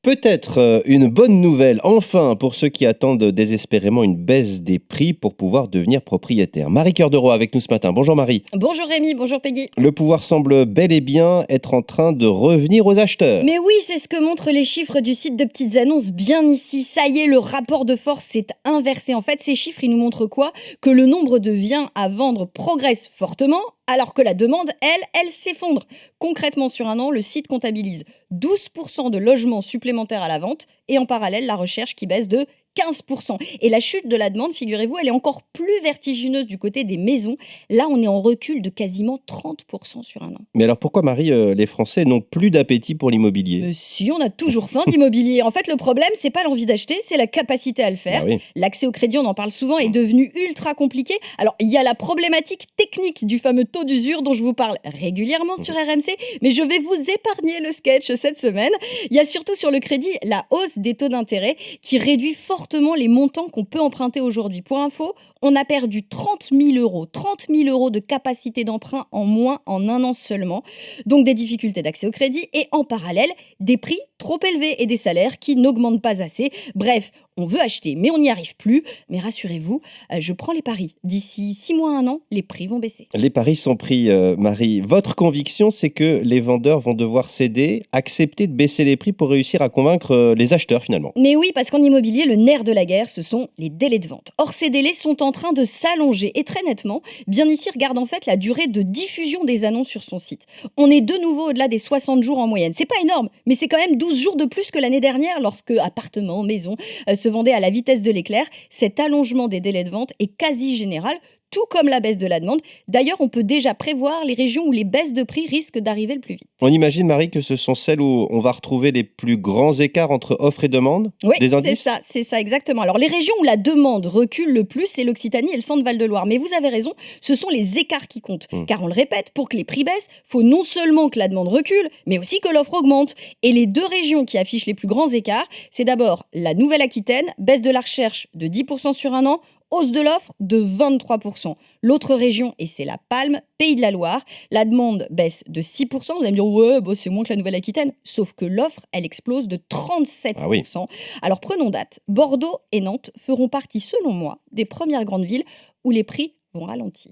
Peut-être une bonne nouvelle, enfin, pour ceux qui attendent désespérément une baisse des prix pour pouvoir devenir propriétaire. Marie Cœur de Roy avec nous ce matin. Bonjour Marie. Bonjour Rémi, bonjour Peggy. Le pouvoir semble bel et bien être en train de revenir aux acheteurs. Mais oui, c'est ce que montrent les chiffres du site de petites annonces bien ici. Ça y est, le rapport de force s'est inversé. En fait, ces chiffres, ils nous montrent quoi? Que le nombre de biens à vendre progresse fortement, alors que la demande, elle s'effondre. Concrètement, sur un an, le site comptabilise 12% de logements supplémentaires à la vente et en parallèle, la recherche qui baisse de 15%. Et la chute de la demande, figurez-vous, elle est encore plus vertigineuse du côté des maisons. Là, on est en recul de quasiment 30% sur un an. Mais alors pourquoi Marie, les Français n'ont plus d'appétit pour l'immobilier? Mais si, on a toujours faim d'immobilier. En fait, le problème, c'est pas l'envie d'acheter, c'est la capacité à le Bah faire. oui. L'accès au crédit, on en parle souvent, est devenu ultra compliqué. Alors, il y a la problématique technique du fameux taux d'usure dont je vous parle régulièrement sur RMC, mais je vais vous épargner le sketch cette semaine. Il y a surtout sur le crédit la hausse des taux d'intérêt qui réduit fortement les montants qu'on peut emprunter aujourd'hui. Pour info, on a perdu 30 000 euros. 30 000 euros de capacité d'emprunt en moins en un an seulement. Donc des difficultés d'accès au crédit et en parallèle, des prix trop élevés et des salaires qui n'augmentent pas assez. Bref, on veut acheter, mais on n'y arrive plus. Mais rassurez-vous, je prends les paris. D'ici 6 mois, un an, les prix vont baisser. Les paris sont pris, Marie. Votre conviction, c'est que les vendeurs vont devoir céder, accepter de baisser les prix pour réussir à convaincre, les acheteurs finalement? Mais oui, parce qu'en immobilier, le nerf de la guerre, ce sont les délais de vente. Or, ces délais sont en train de s'allonger et très nettement. Bien ici, regarde en fait la durée de diffusion des annonces sur son site. On est de nouveau au-delà des 60 jours en moyenne. C'est pas énorme, mais c'est quand même 12 jours de plus que l'année dernière lorsque appartements, maisons se vendaient à la vitesse de l'éclair. Cet allongement des délais de vente est quasi général, tout comme la baisse de la demande. D'ailleurs, on peut déjà prévoir les régions où les baisses de prix risquent d'arriver le plus vite. On imagine, Marie, que ce sont celles où on va retrouver les plus grands écarts entre offre et demande? Oui, Des indices? c'est ça exactement. Alors les régions où la demande recule le plus, c'est l'Occitanie et le centre Val-de-Loire. Mais vous avez raison, ce sont les écarts qui comptent. Mmh. Car on le répète, pour que les prix baissent, faut non seulement que la demande recule, mais aussi que l'offre augmente. Et les deux régions qui affichent les plus grands écarts, c'est d'abord la Nouvelle-Aquitaine, baisse de la recherche de 10% sur un an, hausse de l'offre de 23%. L'autre région, et c'est la Palme, Pays de la Loire, la demande baisse de 6%. Vous allez me dire, ouais, bah, c'est moins que la Nouvelle-Aquitaine. Sauf que l'offre, elle explose de Ah oui. 37%. Alors prenons date. Bordeaux et Nantes feront partie, selon moi, des premières grandes villes où les prix vont ralentir.